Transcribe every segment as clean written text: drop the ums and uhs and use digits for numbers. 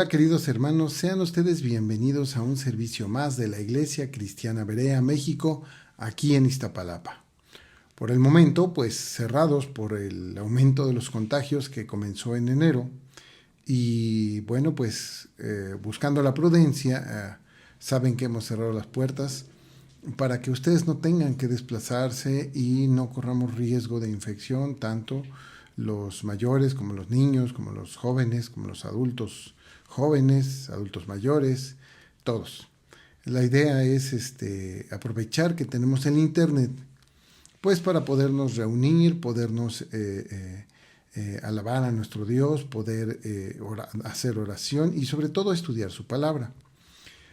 Hola queridos hermanos, sean ustedes bienvenidos a un servicio más de la Iglesia Cristiana Berea México, aquí en Iztapalapa. Por el momento, pues cerrados por el aumento de los contagios que comenzó en enero y bueno, pues buscando la prudencia, saben que hemos cerrado las puertas para que ustedes no tengan que desplazarse y no corramos riesgo de infección, tanto los mayores como los niños, como los jóvenes, como los adultos jóvenes, adultos mayores, todos. La idea es aprovechar que tenemos el internet, pues para podernos reunir, podernos alabar a nuestro Dios, poder hacer oración y sobre todo estudiar su palabra.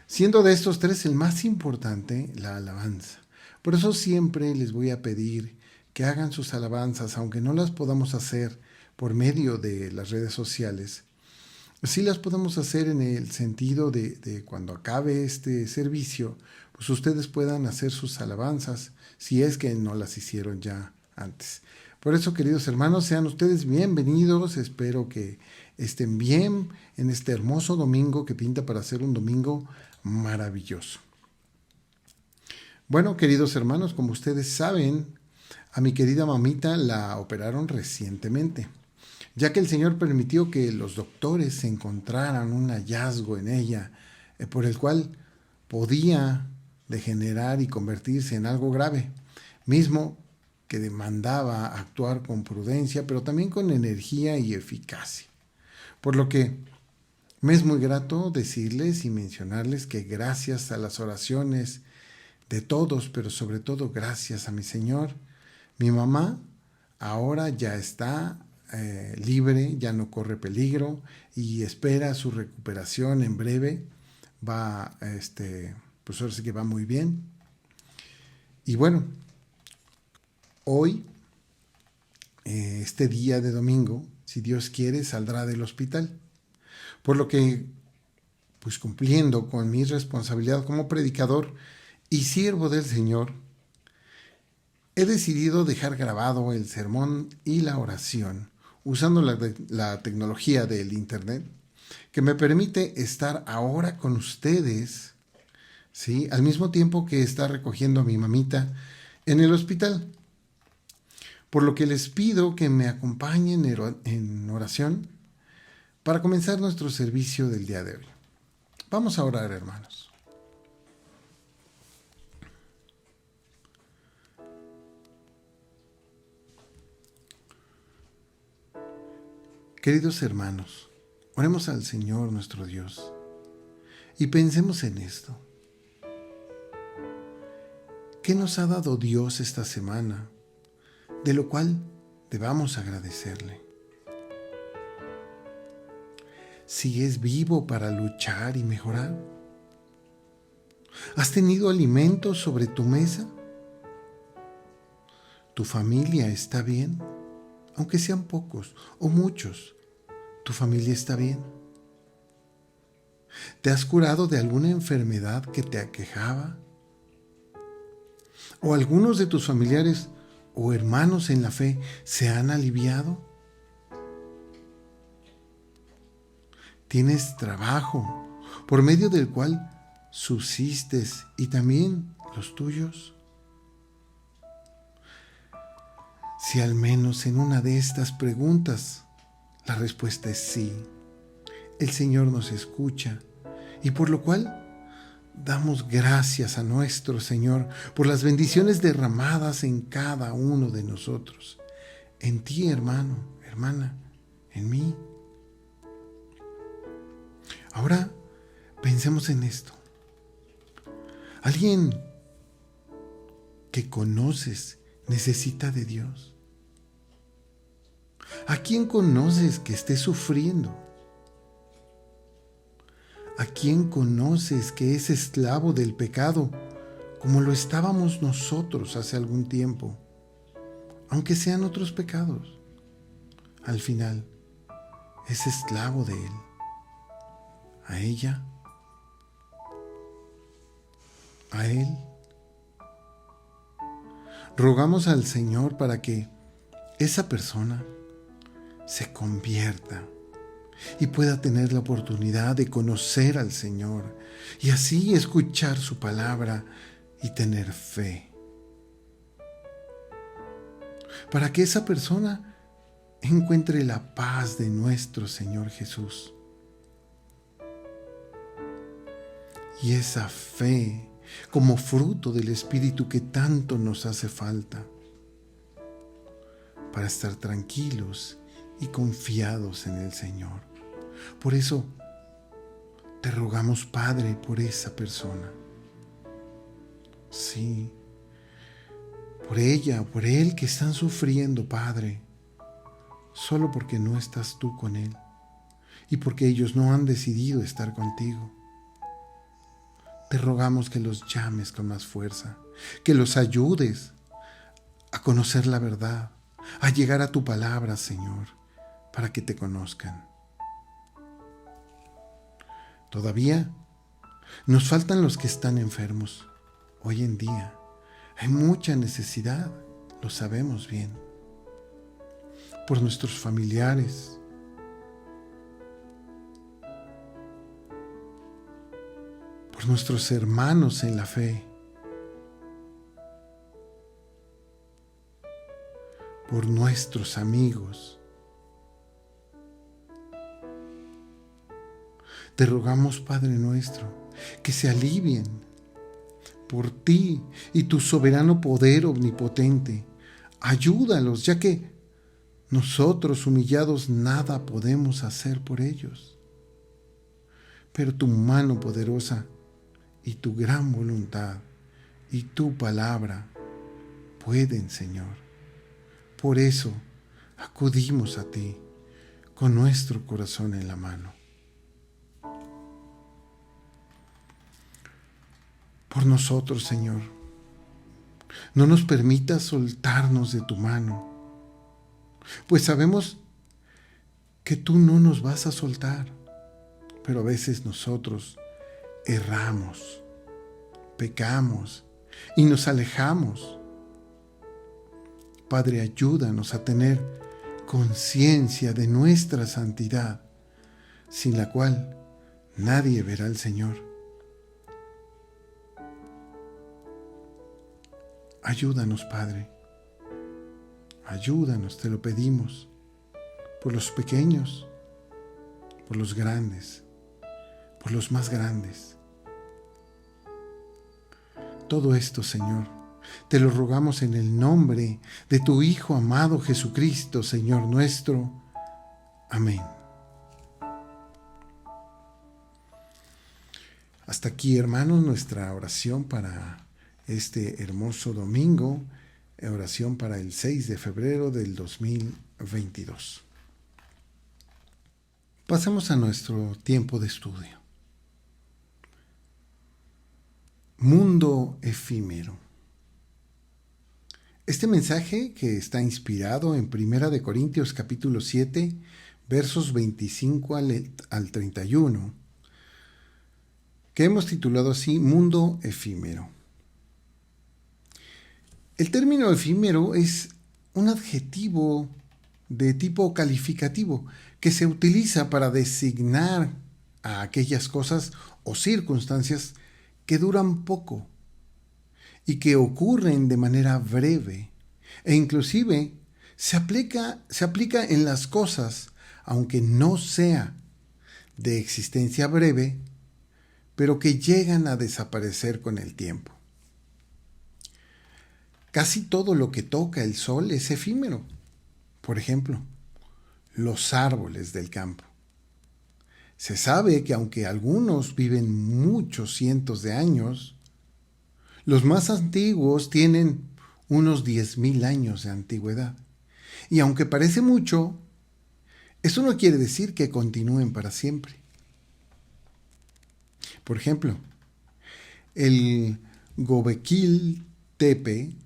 Siendo de estos tres el más importante, la alabanza. Por eso siempre les voy a pedir que hagan sus alabanzas, aunque no las podamos hacer por medio de las redes sociales. Sí las podemos hacer en el sentido de cuando acabe este servicio, pues ustedes puedan hacer sus alabanzas, si es que no las hicieron ya antes. Por eso, queridos hermanos, sean ustedes bienvenidos. Espero que estén bien en este hermoso domingo que pinta para ser un domingo maravilloso. Bueno, queridos hermanos, como ustedes saben, a mi querida mamita la operaron recientemente, ya que el Señor permitió que los doctores encontraran un hallazgo en ella, por el cual podía degenerar y convertirse en algo grave, mismo que demandaba actuar con prudencia, pero también con energía y eficacia. Por lo que me es muy grato decirles y mencionarles que gracias a las oraciones de todos, pero sobre todo gracias a mi Señor, mi mamá ahora ya está libre, ya no corre peligro y espera su recuperación en breve. Va, pues ahora sí que va muy bien. Y bueno, hoy, este día de domingo, si Dios quiere, saldrá del hospital. Por lo que, pues cumpliendo con mi responsabilidad como predicador y siervo del Señor, he decidido dejar grabado el sermón y la oración usando la tecnología del internet que me permite estar ahora con ustedes, ¿sí? Al mismo tiempo que está recogiendo a mi mamita en el hospital. Por lo que les pido que me acompañen en oración para comenzar nuestro servicio del día de hoy. Vamos a orar, hermanos. Queridos hermanos, oremos al Señor nuestro Dios y pensemos en esto. ¿Qué nos ha dado Dios esta semana, de lo cual debamos agradecerle? ¿Sigues vivo para luchar y mejorar? ¿Has tenido alimento sobre tu mesa? ¿Tu familia está bien? Aunque sean pocos o muchos, ¿tu familia está bien? ¿Te has curado de alguna enfermedad que te aquejaba? ¿O algunos de tus familiares o hermanos en la fe se han aliviado? ¿Tienes trabajo por medio del cual subsistes y también los tuyos? Si al menos en una de estas preguntas la respuesta es sí, el Señor nos escucha y por lo cual damos gracias a nuestro Señor por las bendiciones derramadas en cada uno de nosotros, en ti, hermano, hermana, en mí. Ahora pensemos en esto. Alguien que conoces necesita de Dios. ¿A quién conoces que esté sufriendo? ¿A quién conoces que es esclavo del pecado, como lo estábamos nosotros hace algún tiempo? Aunque sean otros pecados, al final es esclavo de él. ¿A ella? ¿A él? Rogamos al Señor para que esa persona se convierta y pueda tener la oportunidad de conocer al Señor y así escuchar su palabra y tener fe. Para que esa persona encuentre la paz de nuestro Señor Jesús. Y esa fe como fruto del Espíritu que tanto nos hace falta para estar tranquilos y confiados en el Señor. Por eso te rogamos, Padre, por esa persona. Sí, por ella, por él que están sufriendo, Padre, solo porque no estás tú con él y porque ellos no han decidido estar contigo. Te rogamos que los llames con más fuerza, que los ayudes a conocer la verdad, a llegar a tu palabra, Señor, para que te conozcan. Todavía nos faltan los que están enfermos. Hoy en día hay mucha necesidad, lo sabemos bien, por nuestros familiares, por nuestros hermanos en la fe, por nuestros amigos. Te rogamos, Padre nuestro, que se alivien por ti y tu soberano poder omnipotente. Ayúdalos, ya que nosotros humillados nada podemos hacer por ellos. Pero tu mano poderosa y tu gran voluntad y tu palabra pueden, Señor. Por eso acudimos a ti con nuestro corazón en la mano. Por nosotros, Señor, no nos permitas soltarnos de tu mano, pues sabemos que tú no nos vas a soltar, pero a veces nosotros erramos, pecamos y nos alejamos. Padre, ayúdanos a tener conciencia de nuestra santidad, sin la cual nadie verá al Señor. Ayúdanos, Padre. Ayúdanos, te lo pedimos, por los pequeños, por los grandes, por los más grandes. Todo esto, Señor, te lo rogamos en el nombre de tu Hijo amado Jesucristo, Señor nuestro. Amén. Hasta aquí, hermanos, nuestra oración para este hermoso domingo, oración para el 6 de febrero del 2022. Pasemos a nuestro tiempo de estudio. Mundo efímero. Este mensaje, que está inspirado en 1 Corintios capítulo 7, versos 25 al 31, que hemos titulado así, Mundo efímero. El término efímero es un adjetivo de tipo calificativo que se utiliza para designar a aquellas cosas o circunstancias que duran poco y que ocurren de manera breve, e inclusive se aplica en las cosas, aunque no sea de existencia breve, pero que llegan a desaparecer con el tiempo. Casi todo lo que toca el sol es efímero. Por ejemplo, los árboles del campo. Se sabe que aunque algunos viven muchos cientos de años, los más antiguos tienen unos 10,000 años de antigüedad. Y aunque parece mucho, eso no quiere decir que continúen para siempre. Por ejemplo, el Göbekli Tepe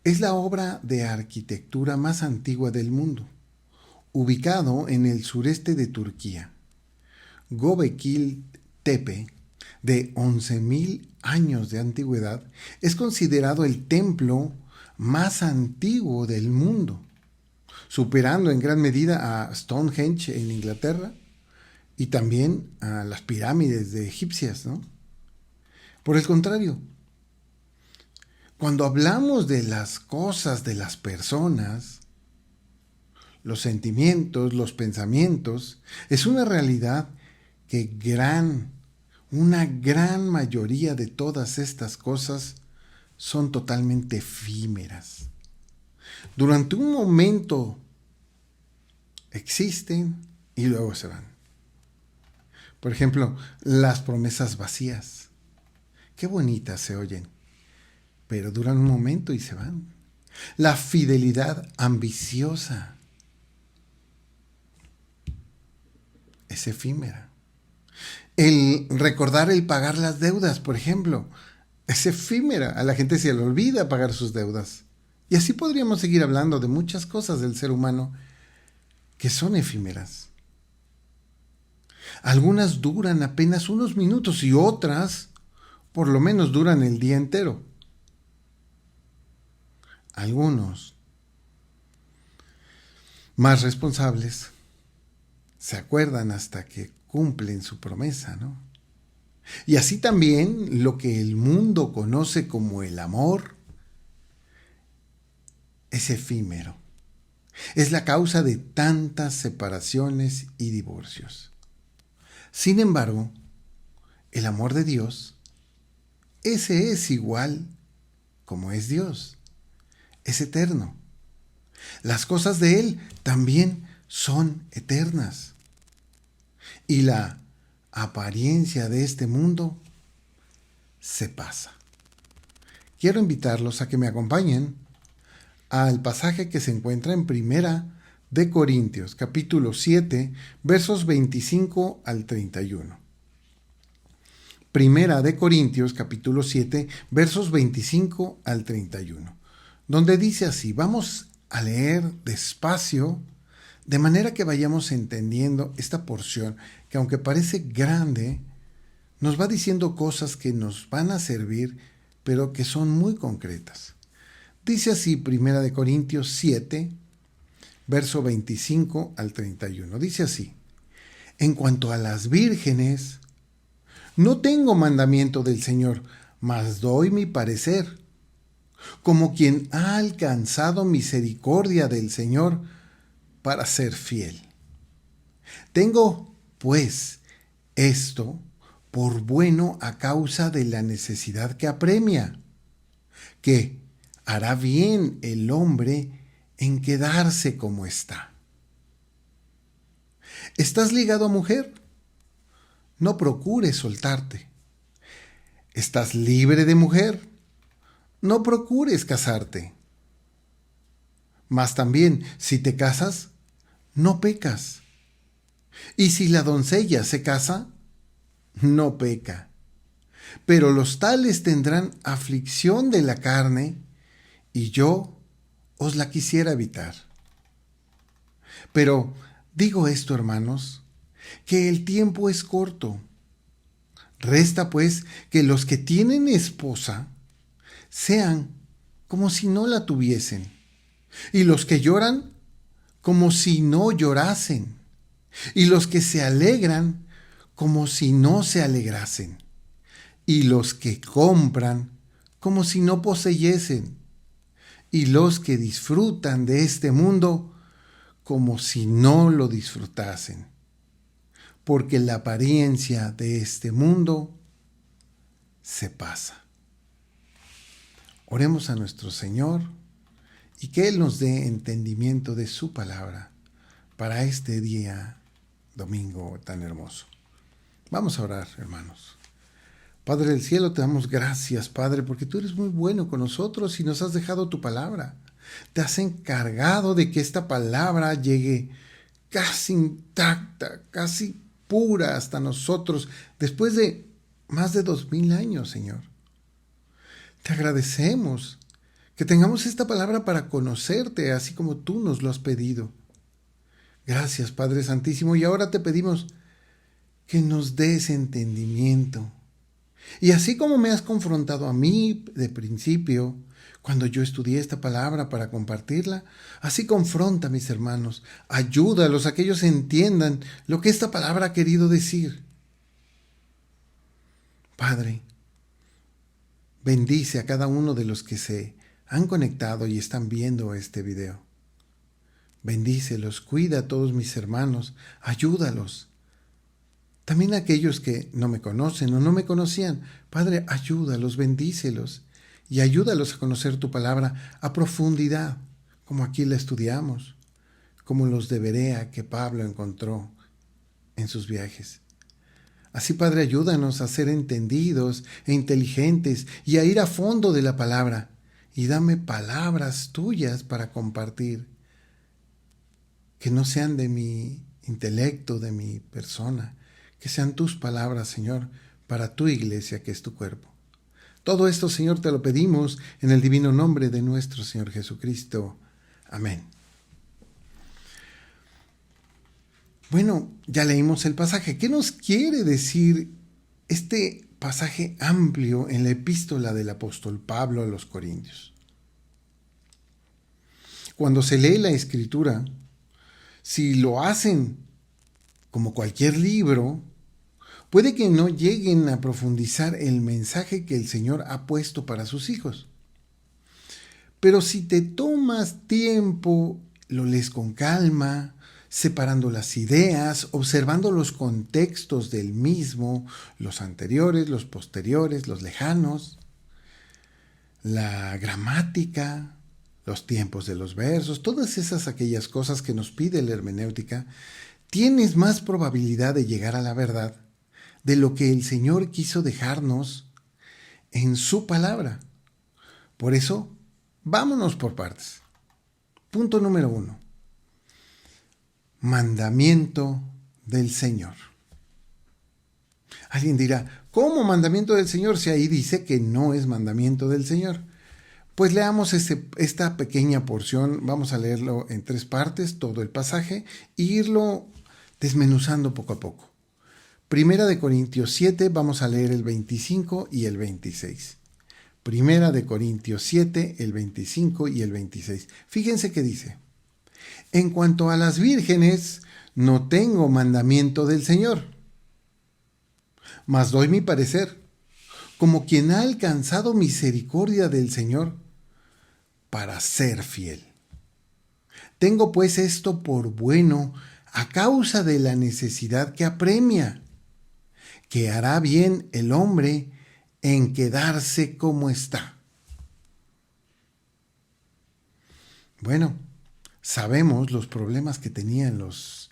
es la obra de arquitectura más antigua del mundo, ubicado en el sureste de Turquía. Göbekli Tepe, de 11,000 años de antigüedad, es considerado el templo más antiguo del mundo, superando en gran medida a Stonehenge en Inglaterra, y también a las pirámides de egipcias, ¿no? Por el contrario, cuando hablamos de las cosas de las personas, los sentimientos, los pensamientos, es una realidad que una gran mayoría de todas estas cosas son totalmente efímeras. Durante un momento existen y luego se van. Por ejemplo, las promesas vacías. Qué bonitas se oyen, pero duran un momento y se van. La fidelidad ambiciosa es efímera. El recordar el pagar las deudas, por ejemplo, es efímera. A la gente se le olvida pagar sus deudas. Y así podríamos seguir hablando de muchas cosas del ser humano que son efímeras. Algunas duran apenas unos minutos y otras, por lo menos, duran el día entero. Algunos, más responsables, se acuerdan hasta que cumplen su promesa, ¿no? Y así también lo que el mundo conoce como el amor es efímero. Es la causa de tantas separaciones y divorcios. Sin embargo, el amor de Dios, ese es igual como es Dios. Es eterno. Las cosas de Él también son eternas. Y la apariencia de este mundo se pasa. Quiero invitarlos a que me acompañen al pasaje que se encuentra en Primera de Corintios, capítulo 7, versos 25 al 31. Primera de Corintios, capítulo 7, versos 25 al 31, donde dice así. Vamos a leer despacio, de manera que vayamos entendiendo esta porción, que aunque parece grande, nos va diciendo cosas que nos van a servir, pero que son muy concretas. Dice así Primera de Corintios 7, verso 25 al 31. Dice así: en cuanto a las vírgenes, no tengo mandamiento del Señor, mas doy mi parecer, como quien ha alcanzado misericordia del Señor para ser fiel. Tengo, pues, esto por bueno a causa de la necesidad que apremia, que hará bien el hombre en quedarse como está. ¿Estás ligado a mujer? No procures soltarte. ¿Estás libre de mujer? No procures casarte. Mas también, si te casas, no pecas. Y si la doncella se casa, no peca. Pero los tales tendrán aflicción de la carne, y yo os la quisiera evitar. Pero digo esto, hermanos, que el tiempo es corto. Resta, pues, que los que tienen esposa sean como si no la tuviesen, y los que lloran como si no llorasen, y los que se alegran como si no se alegrasen, y los que compran como si no poseyesen, y los que disfrutan de este mundo como si no lo disfrutasen, porque la apariencia de este mundo se pasa. Oremos a nuestro Señor y que Él nos dé entendimiento de su palabra para este día domingo tan hermoso. Vamos a orar, hermanos. Padre del cielo, te damos gracias, Padre, porque tú eres muy bueno con nosotros y nos has dejado tu palabra. Te has encargado de que esta palabra llegue casi intacta, casi pura hasta nosotros, después de más de 2000 años, Señor. Te agradecemos que tengamos esta palabra para conocerte, así como tú nos lo has pedido. Gracias, Padre Santísimo, y ahora te pedimos que nos des entendimiento. Y así como me has confrontado a mí de principio, cuando yo estudié esta palabra para compartirla. Así confronta a mis hermanos, ayúdalos a que ellos entiendan lo que esta palabra ha querido decir. Padre, bendice a cada uno de los que se han conectado y están viendo este video. Bendícelos, cuida a todos mis hermanos, ayúdalos. También a aquellos que no me conocen o no me conocían. Padre, ayúdalos, bendícelos y ayúdalos a conocer tu palabra a profundidad, como aquí la estudiamos, como los de Berea que Pablo encontró en sus viajes. Así, Padre, ayúdanos a ser entendidos e inteligentes y a ir a fondo de la palabra. Y dame palabras tuyas para compartir, que no sean de mi intelecto, de mi persona, que sean tus palabras, Señor, para tu iglesia, que es tu cuerpo. Todo esto, Señor, te lo pedimos en el divino nombre de nuestro Señor Jesucristo. Amén. Bueno, ya leímos el pasaje. ¿Qué nos quiere decir este pasaje amplio en la epístola del apóstol Pablo a los Corintios? Cuando se lee la Escritura, si lo hacen como cualquier libro, puede que no lleguen a profundizar el mensaje que el Señor ha puesto para sus hijos. Pero si te tomas tiempo, lo lees con calma, separando las ideas, observando los contextos del mismo, los anteriores, los posteriores, los lejanos, la gramática, los tiempos de los versos, todas aquellas cosas que nos pide la hermenéutica, tienes más probabilidad de llegar a la verdad de lo que el Señor quiso dejarnos en su palabra. Por eso, vámonos por partes. Punto número 1. Mandamiento del Señor. Alguien dirá, ¿cómo mandamiento del Señor si ahí dice que no es mandamiento del Señor? Pues leamos esta pequeña porción, vamos a leerlo en 3 partes, todo el pasaje, e irlo desmenuzando poco a poco. Primera de Corintios 7, vamos a leer el 25 y el 26. Primera de Corintios 7, el 25 y el 26. Fíjense qué dice. En cuanto a las vírgenes, no tengo mandamiento del Señor, mas doy mi parecer, como quien ha alcanzado misericordia del Señor, para ser fiel. Tengo pues esto por bueno a causa de la necesidad que apremia, que hará bien el hombre en quedarse como está. Bueno, sabemos los problemas que tenían los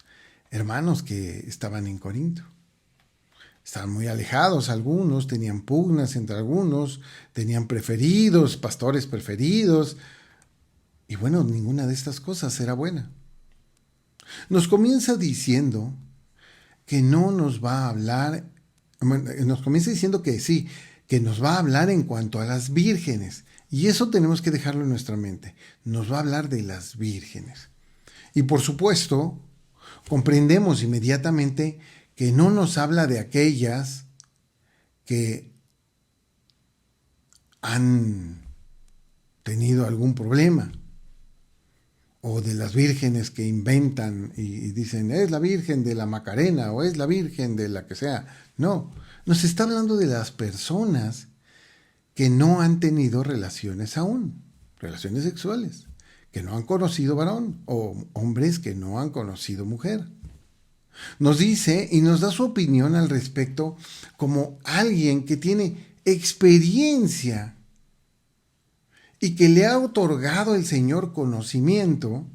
hermanos que estaban en Corinto. Estaban muy alejados algunos, tenían pugnas entre algunos, tenían preferidos, pastores preferidos. Y bueno, ninguna de estas cosas era buena. Nos comienza diciendo que no nos va a hablar, nos comienza diciendo que sí, que nos va a hablar en cuanto a las vírgenes. Y eso tenemos que dejarlo en nuestra mente. Nos va a hablar de las vírgenes. Y por supuesto, comprendemos inmediatamente que no nos habla de aquellas que han tenido algún problema, o de las vírgenes que inventan y dicen, es la Virgen de la Macarena, o es la Virgen de la que sea. No, nos está hablando de las personas que no han tenido relaciones aún, relaciones sexuales, que no han conocido varón, o hombres que no han conocido mujer. Nos dice y nos da su opinión al respecto como alguien que tiene experiencia y que le ha otorgado el Señor conocimiento,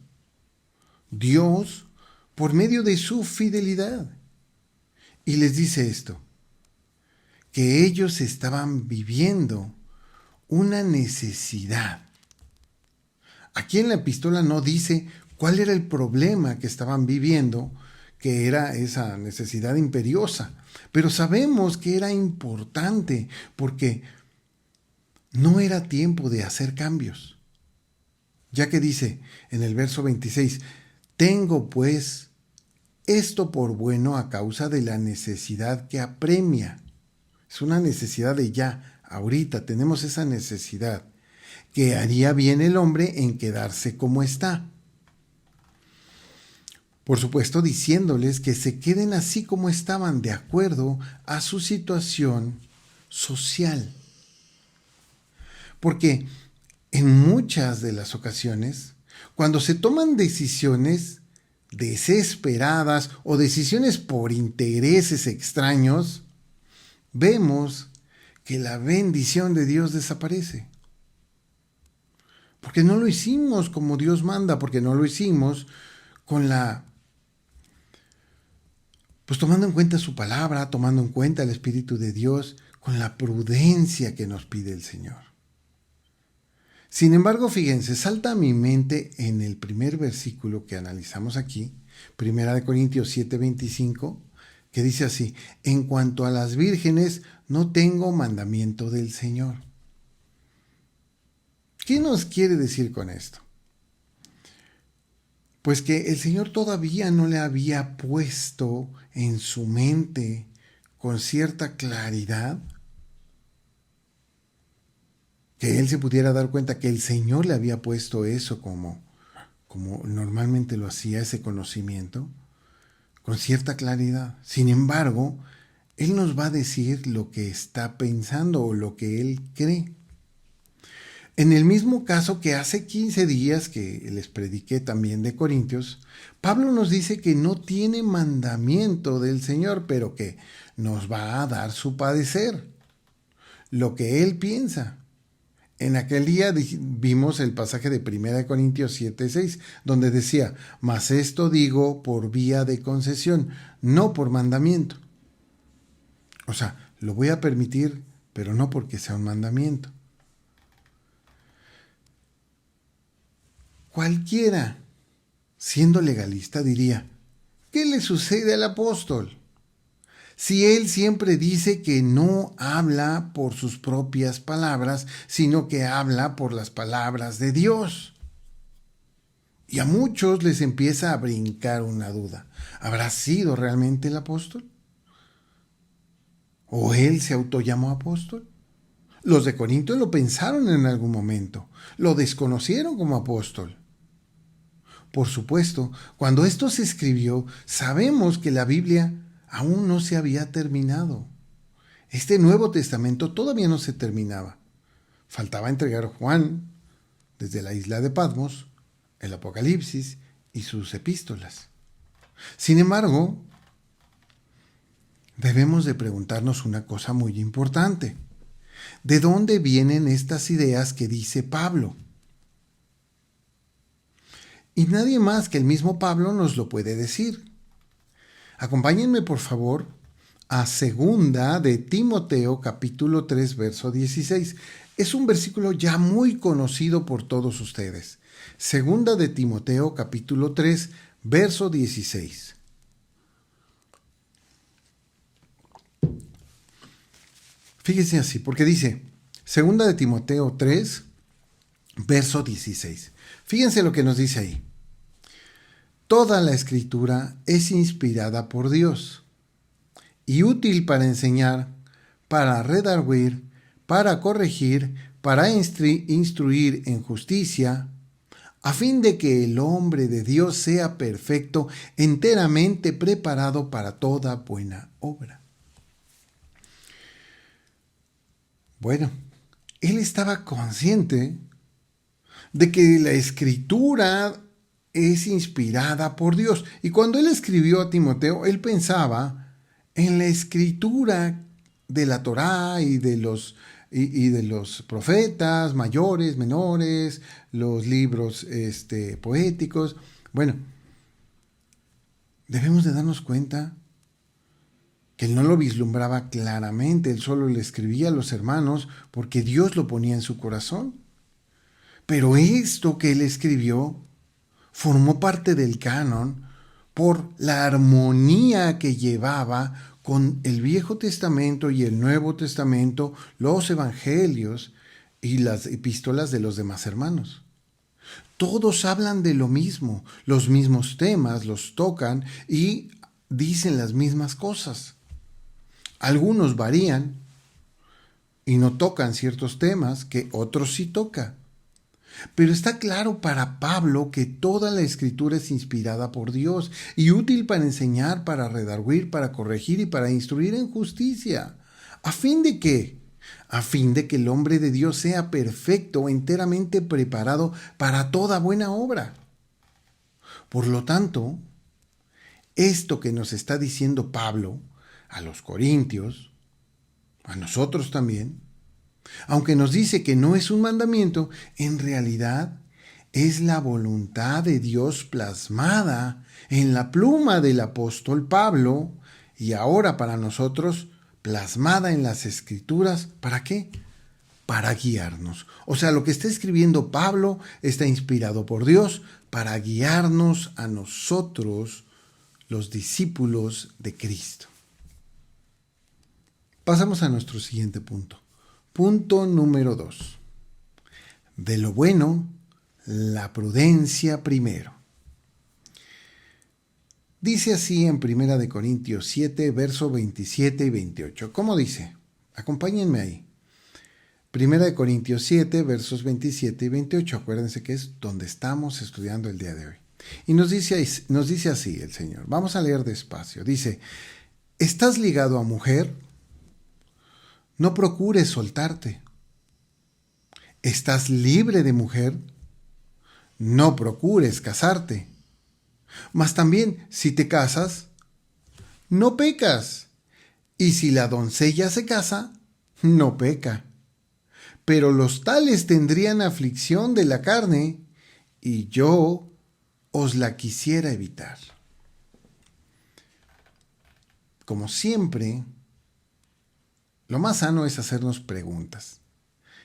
Dios, por medio de su fidelidad. Y les dice esto, que ellos estaban viviendo una necesidad. Aquí en la epístola no dice cuál era el problema que estaban viviendo, que era esa necesidad imperiosa, pero sabemos que era importante porque no era tiempo de hacer cambios. Ya que dice en el verso 26, tengo pues esto por bueno a causa de la necesidad que apremia. Es una necesidad de ya, ahorita tenemos esa necesidad, que haría bien el hombre en quedarse como está. Por supuesto, diciéndoles que se queden así como estaban, de acuerdo a su situación social. Porque en muchas de las ocasiones, cuando se toman decisiones desesperadas o decisiones por intereses extraños, vemos que la bendición de Dios desaparece. Porque no lo hicimos como Dios manda, porque no lo hicimos pues tomando en cuenta su palabra, tomando en cuenta el Espíritu de Dios, con la prudencia que nos pide el Señor. Sin embargo, fíjense, salta a mi mente en el primer versículo que analizamos aquí, 1 Corintios 7:25, que dice así: en cuanto a las vírgenes, no tengo mandamiento del Señor. ¿Qué nos quiere decir con esto? Pues que el Señor todavía no le había puesto en su mente con cierta claridad, que él se pudiera dar cuenta que el Señor le había puesto eso como normalmente lo hacía, ese conocimiento, con cierta claridad. Sin embargo, Él nos va a decir lo que está pensando o lo que Él cree. En el mismo caso que hace 15 días que les prediqué también de Corintios, Pablo nos dice que no tiene mandamiento del Señor, pero que nos va a dar su padecer, lo que Él piensa. En aquel día vimos el pasaje de 1 Corintios 7:6, donde decía: mas esto digo por vía de concesión, no por mandamiento. O sea, lo voy a permitir, pero no porque sea un mandamiento. Cualquiera, siendo legalista, diría: ¿qué le sucede al apóstol? Si él siempre dice que no habla por sus propias palabras, sino que habla por las palabras de Dios. Y a muchos les empieza a brincar una duda. ¿Habrá sido realmente el apóstol? ¿O él se autollamó apóstol? Los de Corinto lo pensaron en algún momento. Lo desconocieron como apóstol. Por supuesto, cuando esto se escribió, sabemos que la Biblia aún no se había terminado. Este Nuevo Testamento todavía no se terminaba. Faltaba entregar Juan desde la isla de Patmos, el Apocalipsis y sus epístolas. Sin embargo, debemos de preguntarnos una cosa muy importante. ¿De dónde vienen estas ideas que dice Pablo? Y nadie más que el mismo Pablo nos lo puede decir. Acompáñenme, por favor, a 2 de Timoteo, capítulo 3, verso 16. Es un versículo ya muy conocido por todos ustedes. 2 de Timoteo, capítulo 3, verso 16. Fíjense así, porque dice 2 de Timoteo 3, verso 16. Fíjense lo que nos dice ahí. Toda la escritura es inspirada por Dios y útil para enseñar, para redarguir, para corregir, para instruir en justicia, a fin de que el hombre de Dios sea perfecto, enteramente preparado para toda buena obra. Bueno, él estaba consciente de que la escritura es inspirada por Dios. Y cuando él escribió a Timoteo, él pensaba en la escritura de la Torá y de los profetas mayores, menores, los libros poéticos. Bueno, debemos de darnos cuenta que él no lo vislumbraba claramente, él solo le escribía a los hermanos porque Dios lo ponía en su corazón. Pero esto que él escribió formó parte del canon por la armonía que llevaba con el Viejo Testamento y el Nuevo Testamento, los evangelios y las epístolas de los demás hermanos. Todos hablan de lo mismo, los mismos temas los tocan y dicen las mismas cosas. Algunos varían y no tocan ciertos temas que otros sí tocan. Pero está claro para Pablo que toda la escritura es inspirada por Dios y útil para enseñar, para redarguir, para corregir y para instruir en justicia. ¿A fin de qué? A fin de que el hombre de Dios sea perfecto, enteramente preparado para toda buena obra. Por lo tanto, esto que nos está diciendo Pablo a los corintios, a nosotros también, aunque nos dice que no es un mandamiento, en realidad es la voluntad de Dios plasmada en la pluma del apóstol Pablo y ahora para nosotros plasmada en las escrituras. ¿Para qué? Para guiarnos. O sea, lo que está escribiendo Pablo está inspirado por Dios para guiarnos a nosotros, los discípulos de Cristo. Pasamos a nuestro siguiente punto. Punto número 2. De lo bueno, la prudencia primero. Dice así en 1 Corintios 7, versos 27 y 28. ¿Cómo dice? Acompáñenme ahí. 1 Corintios 7, versos 27 y 28. Acuérdense que es donde estamos estudiando el día de hoy. Y nos dice así el Señor. Vamos a leer despacio. Dice, ¿estás ligado a mujer? No procures soltarte. ¿Estás libre de mujer? No procures casarte. Mas también, si te casas, no pecas. Y si la doncella se casa, no peca. Pero los tales tendrían aflicción de la carne, y yo os la quisiera evitar. Como siempre, lo más sano es hacernos preguntas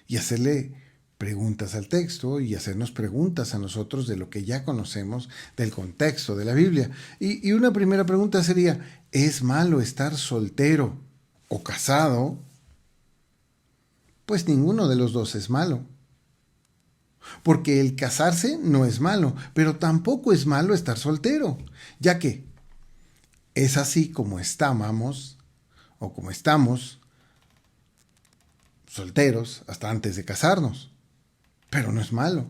y hacerle preguntas al texto y hacernos preguntas a nosotros de lo que ya conocemos del contexto de la Biblia. Y una primera pregunta sería, ¿es malo estar soltero o casado? Pues ninguno de los dos es malo. Porque el casarse no es malo, pero tampoco es malo estar soltero, ya que es así como estábamos o como estamos solteros hasta antes de casarnos, pero no es malo.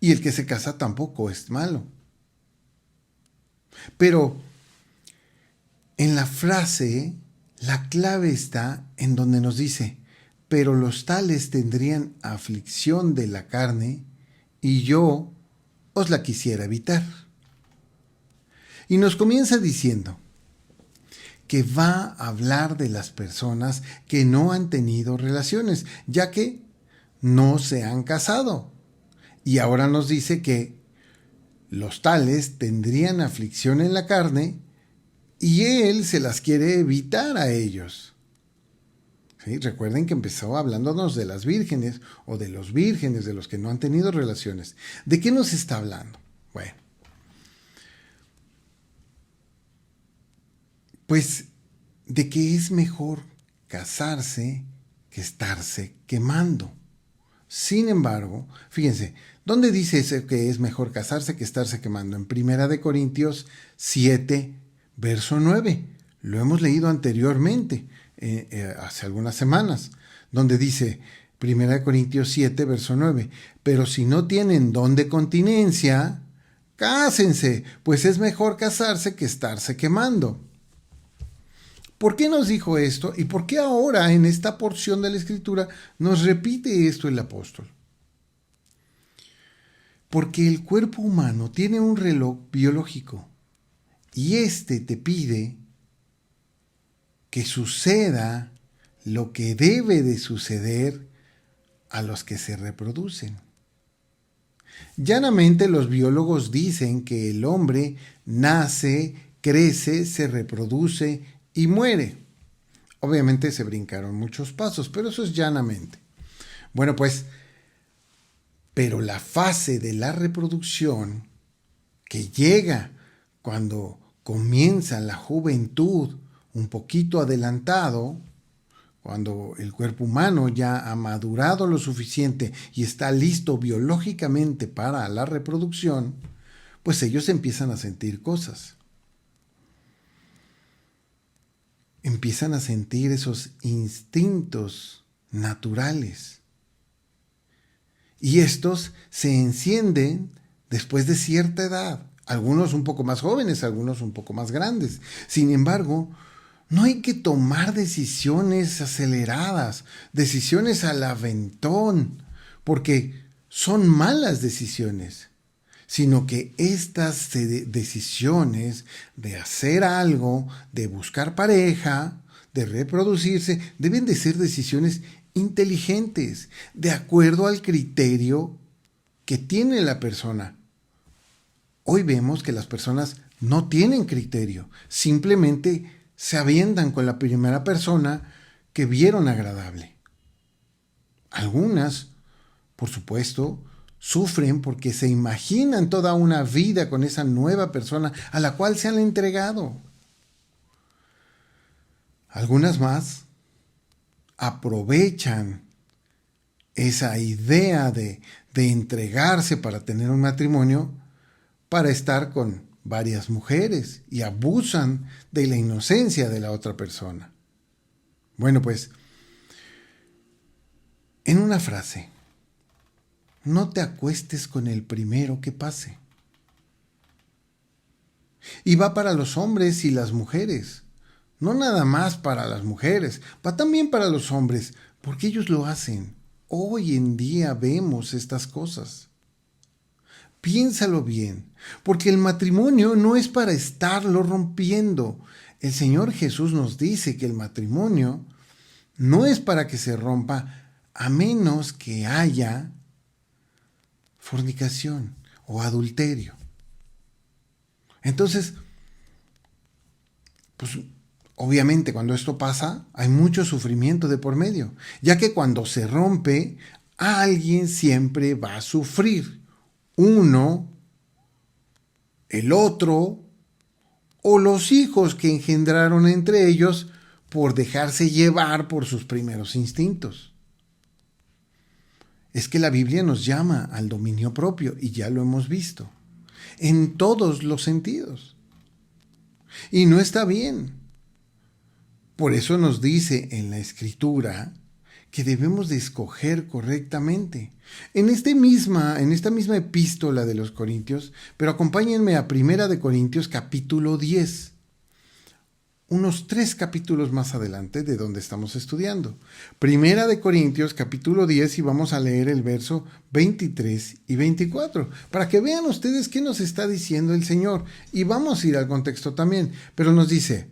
Y el que se casa tampoco es malo. Pero en la frase, la clave está en donde nos dice, pero los tales tendrían aflicción de la carne, y yo os la quisiera evitar. Y nos comienza diciendo que va a hablar de las personas que no han tenido relaciones, ya que no se han casado. Y ahora nos dice que los tales tendrían aflicción en la carne y él se las quiere evitar a ellos. ¿Sí? Recuerden que empezó hablándonos de las vírgenes o de los vírgenes, de los que no han tenido relaciones. ¿De qué nos está hablando? Bueno, pues de que es mejor casarse que estarse quemando. Sin embargo, fíjense, ¿dónde dice eso que es mejor casarse que estarse quemando? En 1 Corintios 7, verso 9. Lo hemos leído anteriormente, hace algunas semanas, donde dice 1 Corintios 7, verso 9. Pero si no tienen don de continencia, cásense, pues es mejor casarse que estarse quemando. ¿Por qué nos dijo esto? ¿Y por qué ahora en esta porción de la Escritura nos repite esto el apóstol? Porque el cuerpo humano tiene un reloj biológico y este te pide que suceda lo que debe de suceder a los que se reproducen. Llanamente los biólogos dicen que el hombre nace, crece, se reproduce y muere. Obviamente se brincaron muchos pasos, pero eso es llanamente. Bueno, pues, pero la fase de la reproducción que llega cuando comienza la juventud un poquito adelantado, cuando el cuerpo humano ya ha madurado lo suficiente y está listo biológicamente para la reproducción, pues ellos empiezan a sentir cosas. Empiezan a sentir esos instintos naturales. y estos se encienden después de cierta edad. Algunos un poco más jóvenes, algunos un poco más grandes. Sin embargo, no hay que tomar decisiones aceleradas, decisiones al aventón, porque son malas decisiones, sino que estas decisiones de hacer algo, de buscar pareja, de reproducirse, deben de ser decisiones inteligentes, de acuerdo al criterio que tiene la persona. Hoy vemos que las personas no tienen criterio, simplemente se avientan con la primera persona que vieron agradable. Algunas, por supuesto, sufren porque se imaginan toda una vida con esa nueva persona a la cual se han entregado. Algunas más aprovechan esa idea de entregarse para tener un matrimonio para estar con varias mujeres y abusan de la inocencia de la otra persona. Bueno, pues, en una frase, no te acuestes con el primero que pase. Y va para los hombres y las mujeres. No nada más para las mujeres, va también para los hombres, porque ellos lo hacen. Hoy en día vemos estas cosas. Piénsalo bien, porque el matrimonio no es para estarlo rompiendo. El Señor Jesús nos dice que el matrimonio no es para que se rompa a menos que haya fornicación o adulterio. Entonces, pues obviamente cuando esto pasa hay mucho sufrimiento de por medio, ya que cuando se rompe, alguien siempre va a sufrir. Uno, el otro, o los hijos que engendraron entre ellos por dejarse llevar por sus primeros instintos. Es que la Biblia nos llama al dominio propio, y ya lo hemos visto, en todos los sentidos. Y no está bien. Por eso nos dice en la Escritura que debemos de escoger correctamente. En esta misma epístola de los Corintios, pero acompáñenme a 1 Corintios capítulo 10, unos 3 capítulos más adelante de donde estamos estudiando. 1 Corintios capítulo 10 y vamos a leer el verso 23 y 24, para que vean ustedes qué nos está diciendo el Señor. Y vamos a ir al contexto también, pero nos dice,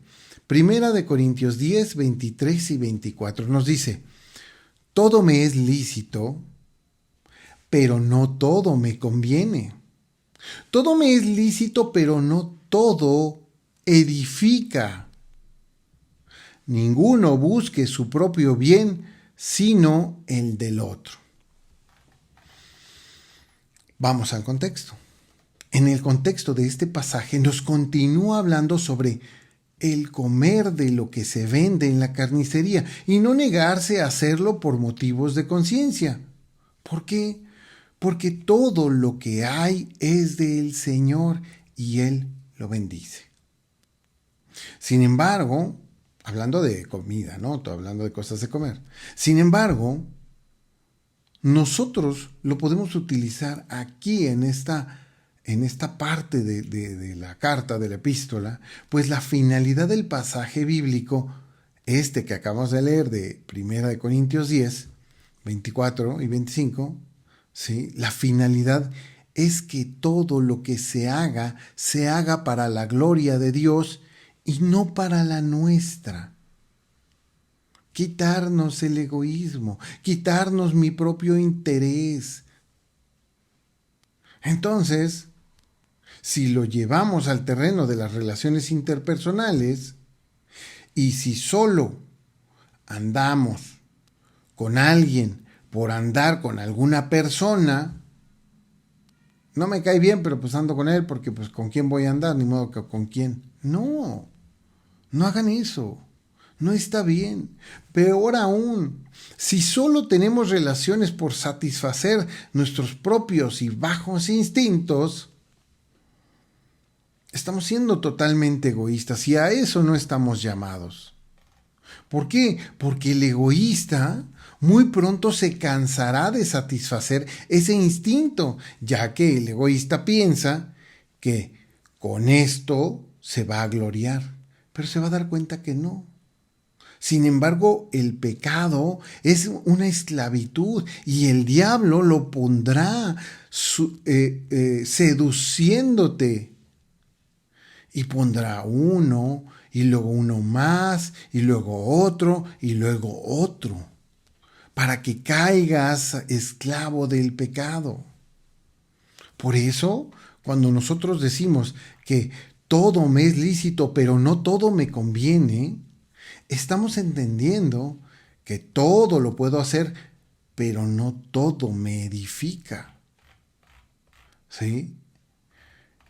1 Corintios 10, 23 y 24, nos dice, todo me es lícito, pero no todo me conviene. Todo me es lícito, pero no todo edifica. Ninguno busque su propio bien, sino el del otro. Vamos al contexto. En el contexto de este pasaje nos continúa hablando sobre el comer de lo que se vende en la carnicería y no negarse a hacerlo por motivos de conciencia. ¿Por qué? Porque todo lo que hay es del Señor y Él lo bendice. Sin embargo, hablando de comida, ¿no? Hablando de cosas de comer. Sin embargo, nosotros lo podemos utilizar aquí en esta parte de la carta, de la epístola, pues la finalidad del pasaje bíblico, que acabamos de leer de 1 Corintios 10, 24 y 25, ¿sí? La finalidad es que todo lo que se haga para la gloria de Dios y no para la nuestra. Quitarnos el egoísmo, quitarnos mi propio interés. Entonces, si lo llevamos al terreno de las relaciones interpersonales y si solo andamos con alguien por andar con alguna persona, no me cae bien, pero pues ando con él porque pues con quién voy a andar, ni modo que con quién. No hagan eso. No está bien. Peor aún, si solo tenemos relaciones por satisfacer nuestros propios y bajos instintos, estamos siendo totalmente egoístas y a eso no estamos llamados. ¿Por qué? Porque el egoísta muy pronto se cansará de satisfacer ese instinto, ya que el egoísta piensa que con esto se va a gloriar, pero se va a dar cuenta que no. Sin embargo, el pecado es una esclavitud y el diablo lo pondrá seduciéndote y pondrá uno y luego uno más y luego otro y luego otro para que caigas esclavo del pecado. Por eso, cuando nosotros decimos que todo me es lícito, pero no todo me conviene, estamos entendiendo que todo lo puedo hacer, pero no todo me edifica. ¿Sí?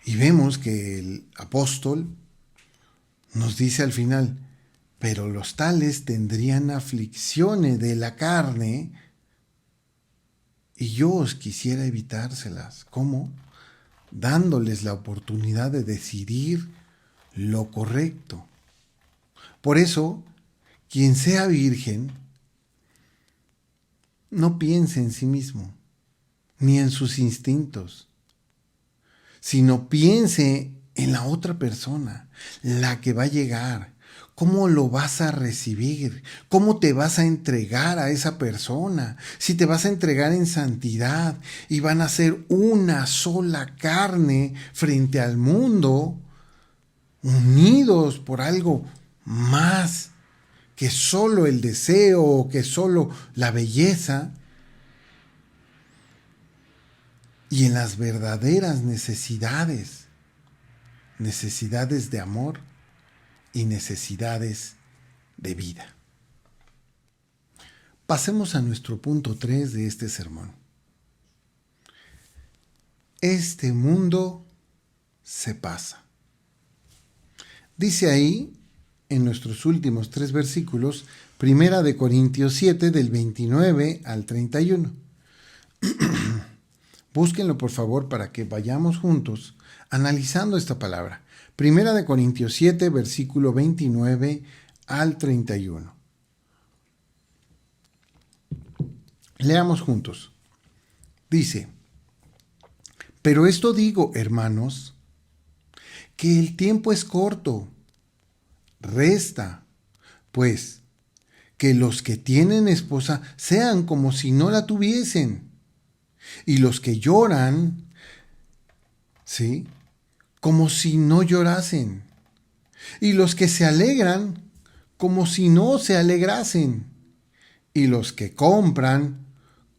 Y vemos que el apóstol nos dice al final, pero los tales tendrían aflicciones de la carne y yo os quisiera evitárselas. ¿Cómo? Dándoles la oportunidad de decidir lo correcto. Por eso, quien sea virgen, no piense en sí mismo, ni en sus instintos, sino piense en la otra persona, la que va a llegar. ¿Cómo lo vas a recibir? ¿Cómo te vas a entregar a esa persona? Si te vas a entregar en santidad y van a ser una sola carne frente al mundo, unidos por algo más que solo el deseo o que solo la belleza, y en las verdaderas necesidades de amor y necesidades de vida. Pasemos a nuestro punto 3 de este sermón. Este mundo se pasa. Dice ahí, en nuestros últimos 3 versículos, 1 Corintios 7, del 29 al 31. Búsquenlo por favor para que vayamos juntos analizando esta palabra. 1 Corintios 7, versículo 29 al 31. Leamos juntos. Dice, pero esto digo, hermanos, que el tiempo es corto. Resta, pues, que los que tienen esposa sean como si no la tuviesen, y los que lloran, ¿sí?, como si no llorasen, y los que se alegran, como si no se alegrasen, y los que compran,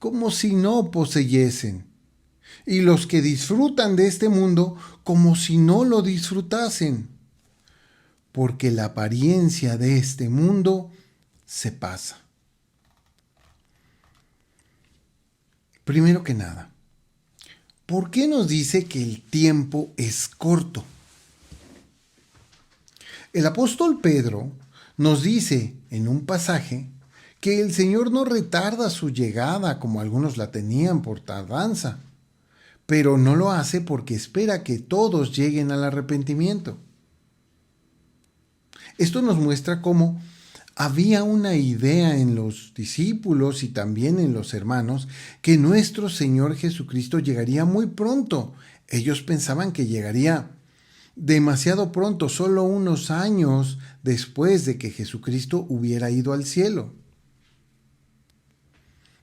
como si no poseyesen, y los que disfrutan de este mundo, como si no lo disfrutasen, porque la apariencia de este mundo se pasa. Primero que nada, ¿por qué nos dice que el tiempo es corto? El apóstol Pedro nos dice en un pasaje que el Señor no retarda su llegada como algunos la tenían por tardanza, pero no lo hace porque espera que todos lleguen al arrepentimiento. Esto nos muestra cómo había una idea en los discípulos y también en los hermanos que nuestro Señor Jesucristo llegaría muy pronto. Ellos pensaban que llegaría demasiado pronto, solo unos años después de que Jesucristo hubiera ido al cielo.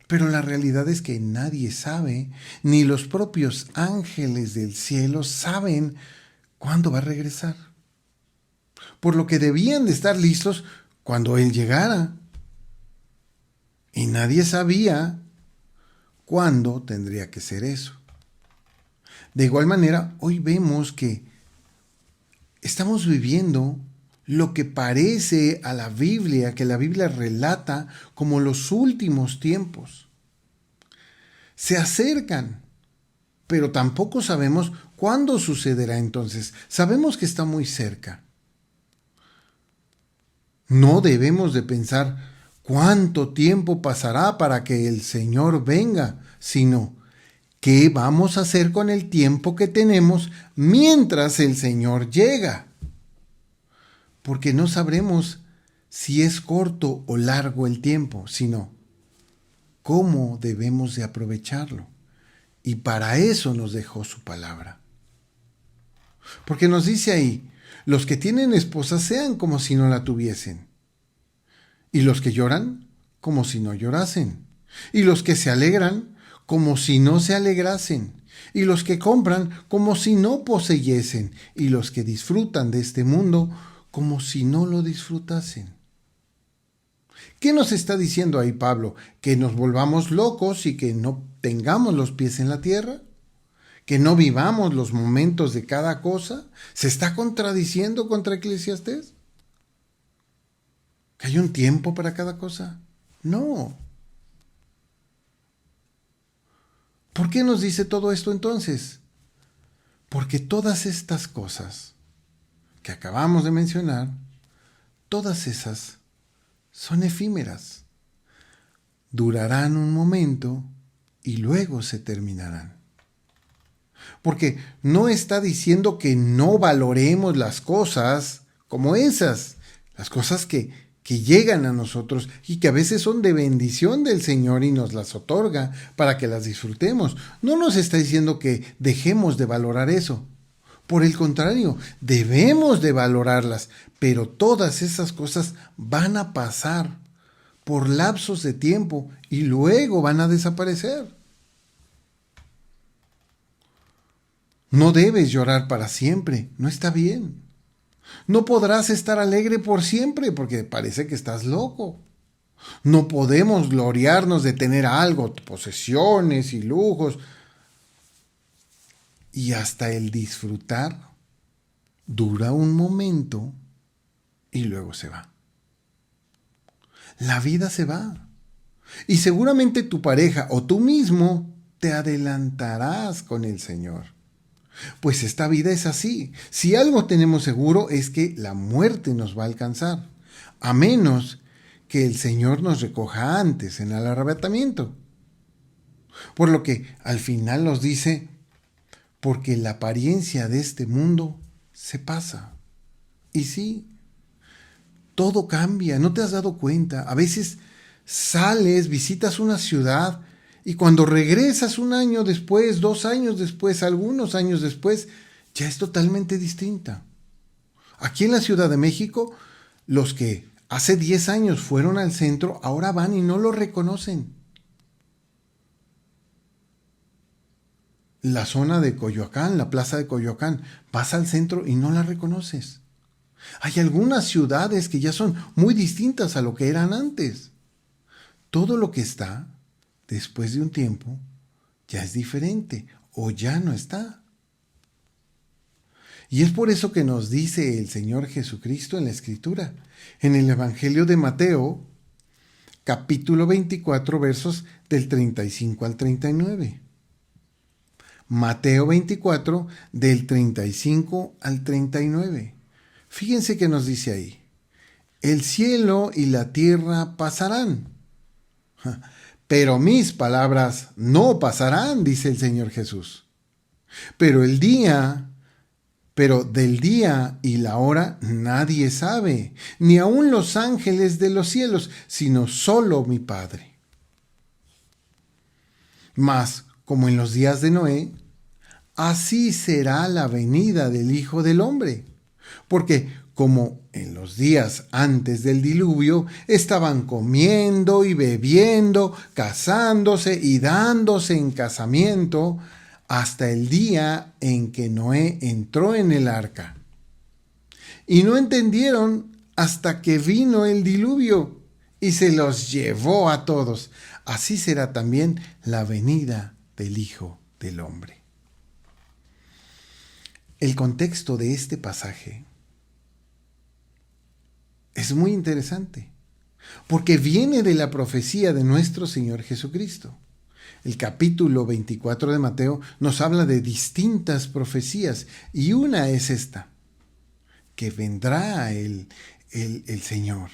Pero la realidad es que nadie sabe, ni los propios ángeles del cielo saben cuándo va a regresar. Por lo que debían de estar listos cuando Él llegara. Y nadie sabía cuándo tendría que ser eso. De igual manera, hoy vemos que estamos viviendo lo que parece a la Biblia, que la Biblia relata como los últimos tiempos. Se acercan, pero tampoco sabemos cuándo sucederá entonces. Sabemos que está muy cerca. No debemos de pensar cuánto tiempo pasará para que el Señor venga, sino qué vamos a hacer con el tiempo que tenemos mientras el Señor llega. Porque no sabremos si es corto o largo el tiempo, sino cómo debemos de aprovecharlo. Y para eso nos dejó su palabra. Porque nos dice ahí, los que tienen esposa sean como si no la tuviesen. Y los que lloran, como si no llorasen. Y los que se alegran, como si no se alegrasen. Y los que compran, como si no poseyesen. Y los que disfrutan de este mundo, como si no lo disfrutasen. ¿Qué nos está diciendo ahí Pablo? ¿Que nos volvamos locos y que no tengamos los pies en la tierra? ¿Que no vivamos los momentos de cada cosa? ¿Se está contradiciendo contra Eclesiastés? ¿Que hay un tiempo para cada cosa? No. ¿Por qué nos dice todo esto entonces? Porque todas estas cosas que acabamos de mencionar, todas esas son efímeras. Durarán un momento y luego se terminarán. Porque no está diciendo que no valoremos las cosas como esas, las cosas que llegan a nosotros y que a veces son de bendición del Señor y nos las otorga para que las disfrutemos. No nos está diciendo que dejemos de valorar eso. Por el contrario, debemos de valorarlas, pero todas esas cosas van a pasar por lapsos de tiempo y luego van a desaparecer. No debes llorar para siempre, no está bien. No podrás estar alegre por siempre porque parece que estás loco. No podemos gloriarnos de tener algo, posesiones y lujos. Y hasta el disfrutar dura un momento y luego se va. La vida se va. Y seguramente tu pareja o tú mismo te adelantarás con el Señor. Pues esta vida es así. Si algo tenemos seguro es que la muerte nos va a alcanzar, a menos que el Señor nos recoja antes en el arrebatamiento. Por lo que al final nos dice, porque la apariencia de este mundo se pasa. Y sí, todo cambia, ¿no te has dado cuenta? A veces sales, visitas una ciudad y cuando regresas un año después, 2 años después, algunos años después, ya es totalmente distinta. Aquí en la Ciudad de México, los que hace 10 años fueron al centro, ahora van y no lo reconocen. La zona de Coyoacán, la plaza de Coyoacán, vas al centro y no la reconoces. Hay algunas ciudades que ya son muy distintas a lo que eran antes. Todo lo que está, después de un tiempo, ya es diferente o ya no está. Y es por eso que nos dice el Señor Jesucristo en la Escritura, en el Evangelio de Mateo, capítulo 24, versos del 35 al 39. Mateo 24, del 35 al 39. Fíjense que nos dice ahí, el cielo y la tierra pasarán, pero mis palabras no pasarán, dice el Señor Jesús. Pero del día y la hora nadie sabe, ni aun los ángeles de los cielos, sino solo mi Padre. Mas, como en los días de Noé, así será la venida del Hijo del Hombre. Porque como en los días antes del diluvio estaban comiendo y bebiendo, casándose y dándose en casamiento, hasta el día en que Noé entró en el arca. Y no entendieron hasta que vino el diluvio y se los llevó a todos. Así será también la venida del Hijo del Hombre. El contexto de este pasaje es muy interesante, porque viene de la profecía de nuestro Señor Jesucristo. El capítulo 24 de Mateo nos habla de distintas profecías y una es esta, que vendrá el Señor.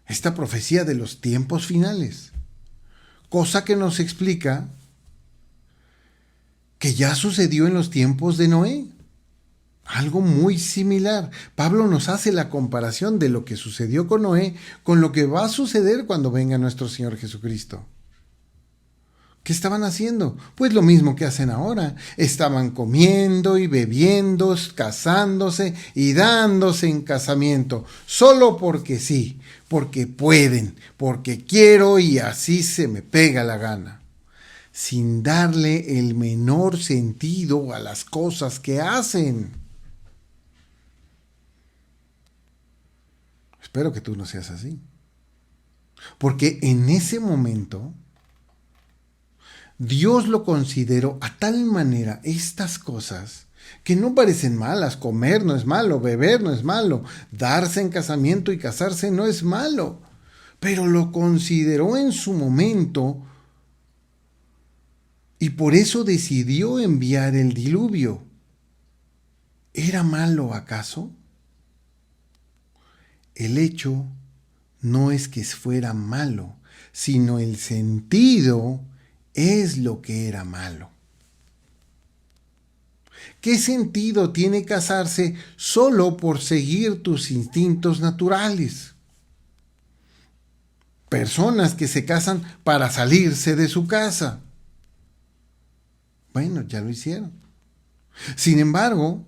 Esta profecía de los tiempos finales, cosa que nos explica que ya sucedió en los tiempos de Noé. Algo muy similar. Pablo nos hace la comparación de lo que sucedió con Noé con lo que va a suceder cuando venga nuestro Señor Jesucristo. ¿Qué estaban haciendo? Pues lo mismo que hacen ahora. Estaban comiendo y bebiendo, casándose y dándose en casamiento, solo porque sí, porque pueden, porque quiero y así se me pega la gana, sin darle el menor sentido a las cosas que hacen. Espero que tú no seas así. Porque en ese momento Dios lo consideró a tal manera estas cosas que no parecen malas. Comer no es malo, beber no es malo, darse en casamiento y casarse no es malo. Pero lo consideró en su momento y por eso decidió enviar el diluvio. ¿Era malo acaso? El hecho no es que fuera malo, sino el sentido es lo que era malo. ¿Qué sentido tiene casarse solo por seguir tus instintos naturales? Personas que se casan para salirse de su casa. Bueno, ya lo hicieron. Sin embargo,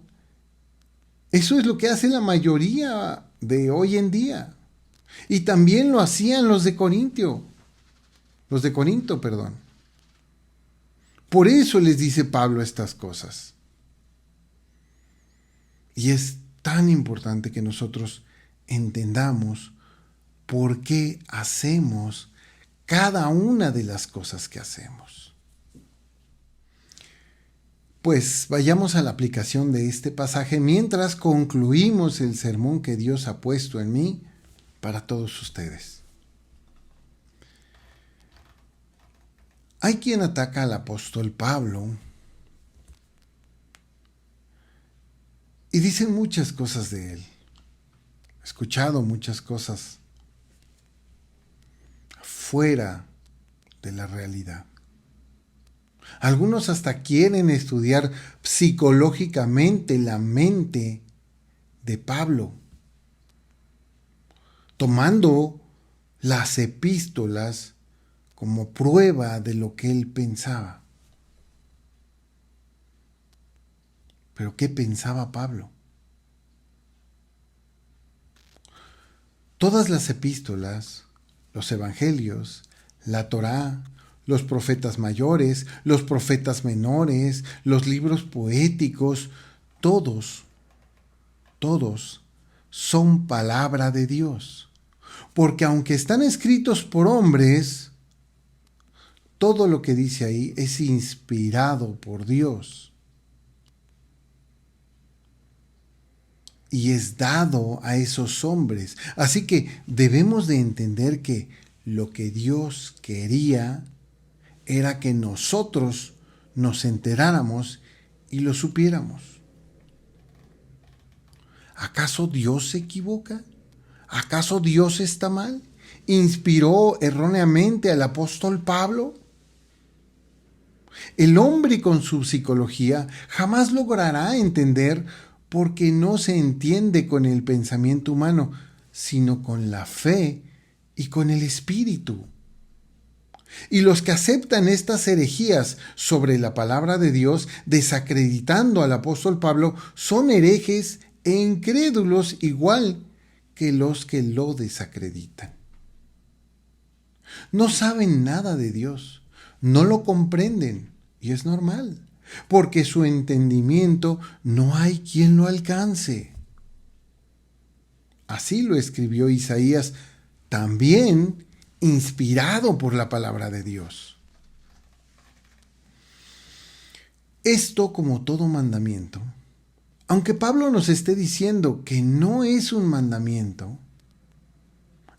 eso es lo que hace la mayoría de hoy en día. Y también lo hacían los de Corinto. Por eso les dice Pablo estas cosas. Y es tan importante que nosotros entendamos por qué hacemos cada una de las cosas que hacemos. Pues vayamos a la aplicación de este pasaje mientras concluimos el sermón que Dios ha puesto en mí para todos ustedes. Hay quien ataca al apóstol Pablo y dicen muchas cosas de él. He escuchado muchas cosas fuera de la realidad. Algunos hasta quieren estudiar psicológicamente la mente de Pablo, tomando las epístolas como prueba de lo que él pensaba. Pero ¿qué pensaba Pablo? Todas las epístolas, los evangelios, la Torá, los profetas mayores, los profetas menores, los libros poéticos, todos son palabra de Dios. Porque aunque están escritos por hombres, todo lo que dice ahí es inspirado por Dios. Y es dado a esos hombres. Así que debemos de entender que lo que Dios quería era que nosotros nos enteráramos y lo supiéramos. ¿Acaso Dios se equivoca? ¿Acaso Dios está mal? ¿Inspiró erróneamente al apóstol Pablo? El hombre con su psicología jamás logrará entender porque no se entiende con el pensamiento humano, sino con la fe y con el espíritu. Y los que aceptan estas herejías sobre la palabra de Dios, desacreditando al apóstol Pablo, son herejes e incrédulos igual que los que lo desacreditan. No saben nada de Dios, no lo comprenden, y es normal, porque su entendimiento no hay quien lo alcance. Así lo escribió Isaías, también inspirado por la palabra de Dios. Esto, como todo mandamiento, aunque Pablo nos esté diciendo que no es un mandamiento,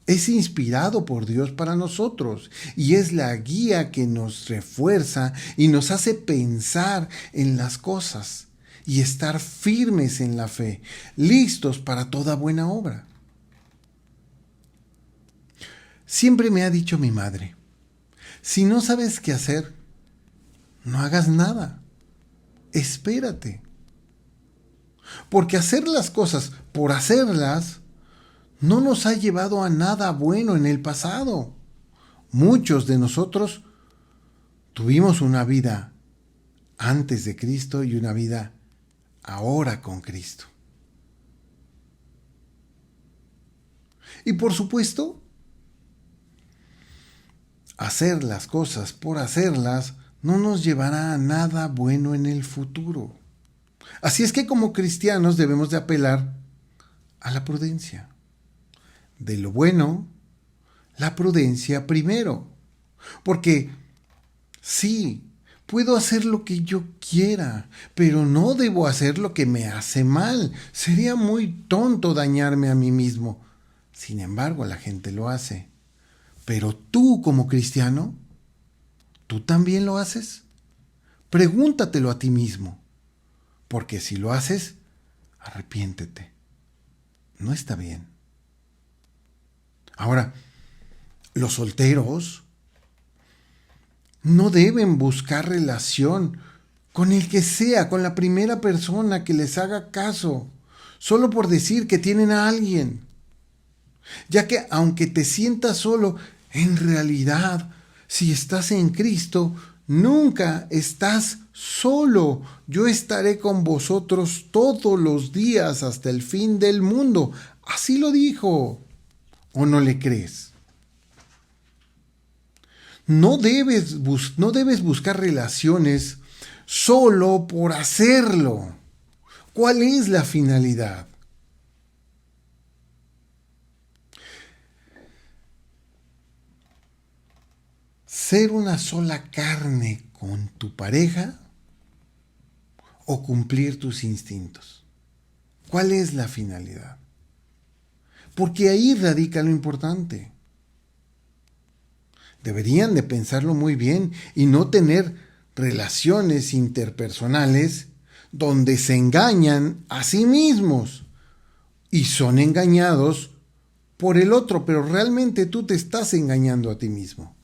es inspirado por Dios para nosotros y es la guía que nos refuerza y nos hace pensar en las cosas y estar firmes en la fe, listos para toda buena obra. Siempre me ha dicho mi madre, si no sabes qué hacer, no hagas nada, espérate. Porque hacer las cosas por hacerlas no nos ha llevado a nada bueno en el pasado. Muchos de nosotros tuvimos una vida antes de Cristo y una vida ahora con Cristo. Y por supuesto, hacer las cosas por hacerlas no nos llevará a nada bueno en el futuro. Así es que como cristianos debemos de apelar a la prudencia. De lo bueno, la prudencia primero. Porque sí, puedo hacer lo que yo quiera, pero no debo hacer lo que me hace mal. Sería muy tonto dañarme a mí mismo. Sin embargo, la gente lo hace. Pero tú como cristiano, ¿tú también lo haces? Pregúntatelo a ti mismo. Porque si lo haces, arrepiéntete. No está bien. Ahora, los solteros no deben buscar relación con el que sea, con la primera persona que les haga caso, solo por decir que tienen a alguien. Ya que aunque te sientas solo, en realidad, si estás en Cristo, nunca estás solo. Yo estaré con vosotros todos los días hasta el fin del mundo. Así lo dijo. ¿O no le crees? No debes buscar relaciones solo por hacerlo. ¿Cuál es la finalidad? ¿Ser una sola carne con tu pareja o cumplir tus instintos? ¿Cuál es la finalidad? Porque ahí radica lo importante. Deberían de pensarlo muy bien y no tener relaciones interpersonales donde se engañan a sí mismos y son engañados por el otro, pero realmente tú te estás engañando a ti mismo.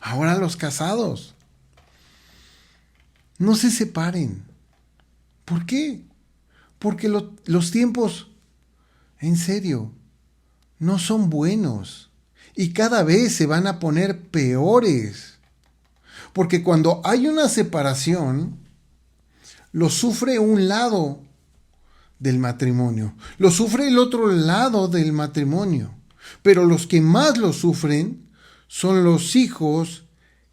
Ahora los casados, no se separen. ¿Por qué? Porque los tiempos, en serio, no son buenos y cada vez se van a poner peores. Porque cuando hay una separación, lo sufre un lado del matrimonio, lo sufre el otro lado del matrimonio, pero los que más lo sufren son los hijos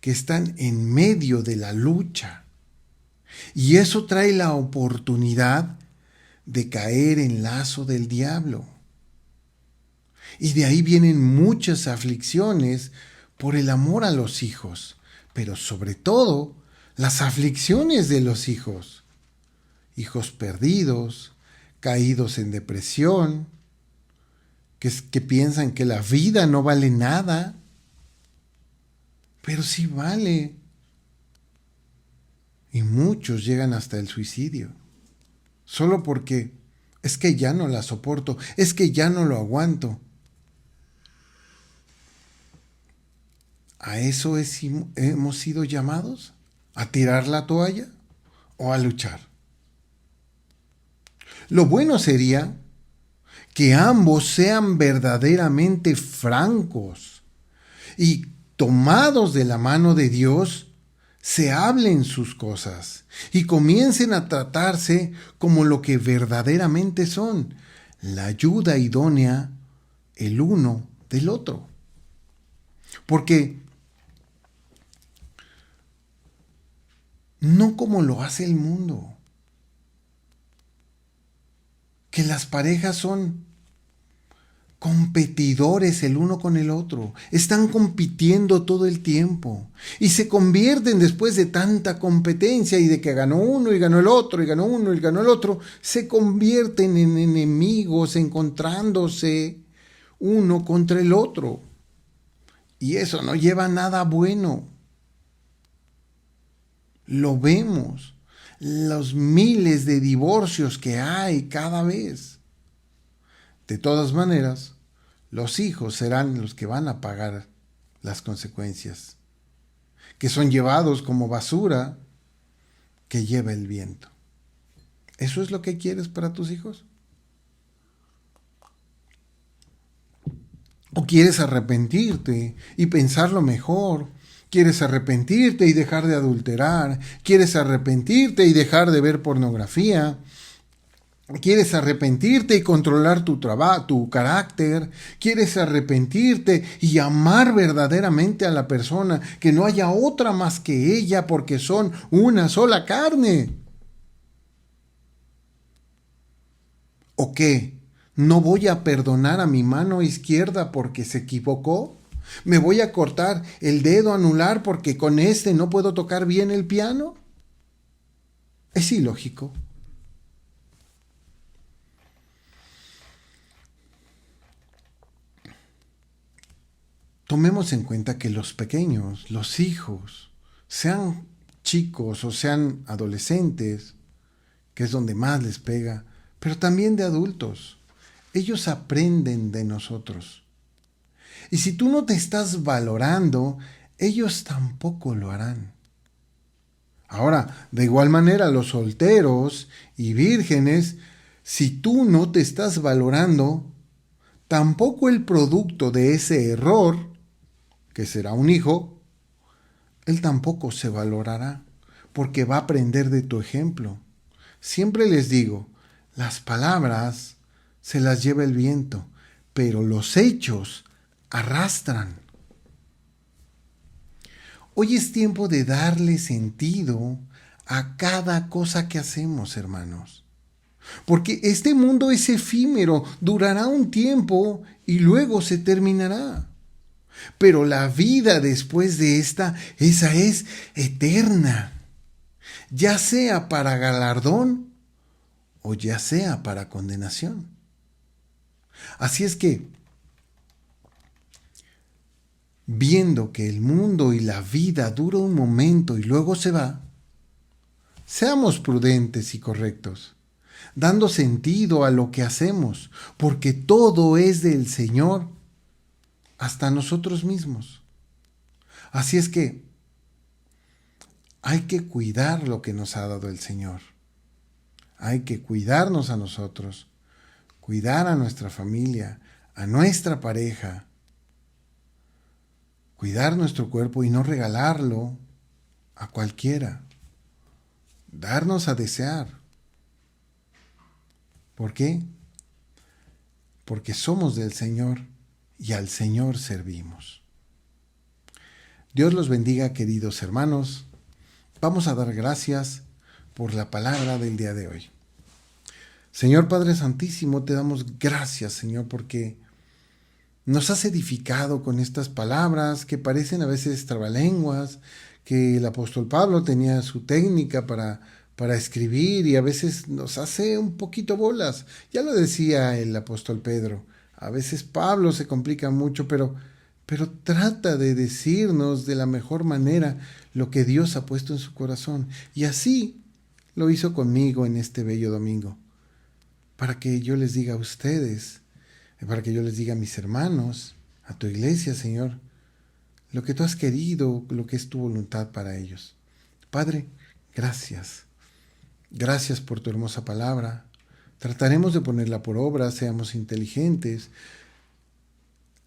que están en medio de la lucha. Y eso trae la oportunidad de caer en lazo del diablo. Y de ahí vienen muchas aflicciones por el amor a los hijos, pero sobre todo las aflicciones de los hijos. Hijos perdidos, caídos en depresión, que piensan que la vida no vale nada, pero sí vale. Y muchos llegan hasta el suicidio, solo porque es que ya no la soporto, es que ya no lo aguanto. ¿A eso hemos sido llamados? ¿A tirar la toalla o a luchar? Lo bueno sería que ambos sean verdaderamente francos y tomados de la mano de Dios, se hablen sus cosas y comiencen a tratarse como lo que verdaderamente son, la ayuda idónea el uno del otro. Porque no como lo hace el mundo, que las parejas son competidores el uno con el otro, están compitiendo todo el tiempo y se convierten, después de tanta competencia y de que ganó uno y ganó el otro y ganó uno y ganó el otro, se convierten en enemigos, encontrándose uno contra el otro, y eso no lleva a nada bueno. Lo vemos, los miles de divorcios que hay cada vez. De todas maneras, los hijos serán los que van a pagar las consecuencias, que son llevados como basura que lleva el viento. ¿Eso es lo que quieres para tus hijos? ¿O quieres arrepentirte y pensarlo mejor? ¿Quieres arrepentirte y dejar de adulterar? ¿Quieres arrepentirte y dejar de ver pornografía? ¿Quieres arrepentirte y controlar tu trabajo, tu carácter? ¿Quieres arrepentirte y amar verdaderamente a la persona, que no haya otra más que ella porque son una sola carne? ¿O qué? ¿No voy a perdonar a mi mano izquierda porque se equivocó? ¿Me voy a cortar el dedo anular porque con este no puedo tocar bien el piano? Es ilógico. Tomemos en cuenta que los pequeños, los hijos, sean chicos o sean adolescentes, que es donde más les pega, pero también de adultos, ellos aprenden de nosotros. Y si tú no te estás valorando, ellos tampoco lo harán. Ahora, de igual manera, los solteros y vírgenes, si tú no te estás valorando, tampoco el producto de ese error, que será un hijo, él tampoco se valorará, porque va a aprender de tu ejemplo. Siempre les digo, las palabras se las lleva el viento, pero los hechos arrastran. Hoy es tiempo de darle sentido a cada cosa que hacemos, hermanos. Porque este mundo es efímero, durará un tiempo y luego se terminará. Pero la vida después de esta, esa es eterna. Ya sea para galardón o ya sea para condenación. Así es que, viendo que el mundo y la vida dura un momento y luego se va, seamos prudentes y correctos, dando sentido a lo que hacemos, porque todo es del Señor, hasta nosotros mismos. Así es que hay que cuidar lo que nos ha dado el Señor. Hay que cuidarnos a nosotros, cuidar a nuestra familia, a nuestra pareja, cuidar nuestro cuerpo y no regalarlo a cualquiera. Darnos a desear. ¿Por qué? Porque somos del Señor y al Señor servimos. Dios los bendiga, queridos hermanos. Vamos a dar gracias por la palabra del día de hoy. Señor Padre Santísimo, te damos gracias, Señor, porque nos has edificado con estas palabras que parecen a veces trabalenguas, que el apóstol Pablo tenía su técnica para escribir y a veces nos hace un poquito bolas. Ya lo decía el apóstol Pedro, a veces Pablo se complica mucho, pero trata de decirnos de la mejor manera lo que Dios ha puesto en su corazón. Y así lo hizo conmigo en este bello domingo, para que yo les diga a ustedes, para que yo les diga a mis hermanos, a tu iglesia, Señor, lo que tú has querido, lo que es tu voluntad para ellos. Padre, gracias. Gracias por tu hermosa palabra. Trataremos de ponerla por obra, seamos inteligentes.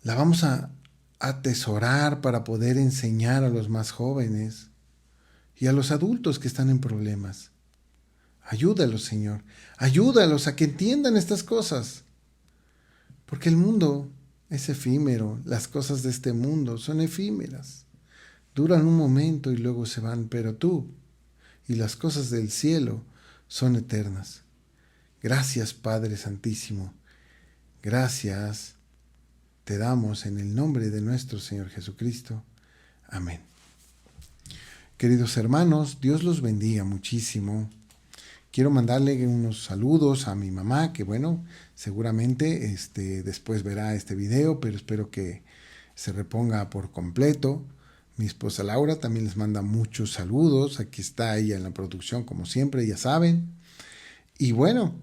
La vamos a atesorar para poder enseñar a los más jóvenes y a los adultos que están en problemas. Ayúdalos, Señor. Ayúdalos a que entiendan estas cosas. Porque el mundo es efímero, las cosas de este mundo son efímeras. Duran un momento y luego se van, pero tú y las cosas del cielo son eternas. Gracias, Padre Santísimo. Gracias te damos en el nombre de nuestro Señor Jesucristo. Amén. Queridos hermanos, Dios los bendiga muchísimo. Quiero mandarle unos saludos a mi mamá, que bueno, seguramente después verá este video, pero espero que se reponga por completo. Mi esposa Laura también les manda muchos saludos. Aquí está ella en la producción, como siempre, ya saben. Y bueno,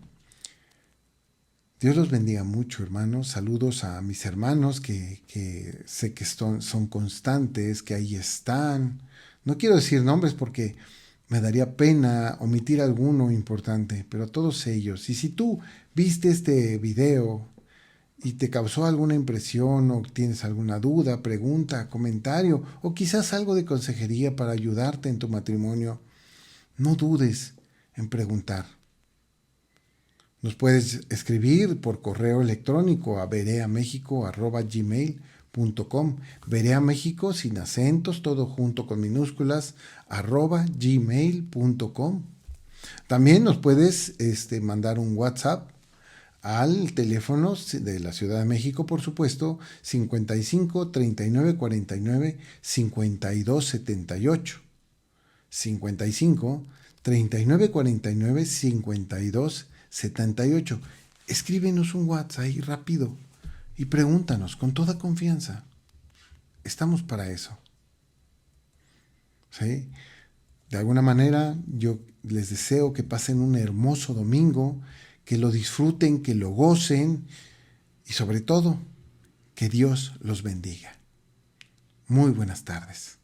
Dios los bendiga mucho, hermanos. Saludos a mis hermanos que sé que son constantes, que ahí están. No quiero decir nombres porque Me daría pena omitir alguno importante, pero todos ellos. Y si tú viste este video y te causó alguna impresión o tienes alguna duda, pregunta, comentario o quizás algo de consejería para ayudarte en tu matrimonio, no dudes en preguntar. Nos puedes escribir por correo electrónico a bereamexico@gmail.com. Berea México sin acentos, todo junto con minúsculas, @gmail.com. También nos puedes mandar un WhatsApp al teléfono de la Ciudad de México, por supuesto, 55 39 49 52 78. 55 39 49 52 78. Escríbenos un WhatsApp ahí rápido y pregúntanos con toda confianza. Estamos para eso. ¿Sí? De alguna manera, yo les deseo que pasen un hermoso domingo, que lo disfruten, que lo gocen y sobre todo, que Dios los bendiga. Muy buenas tardes.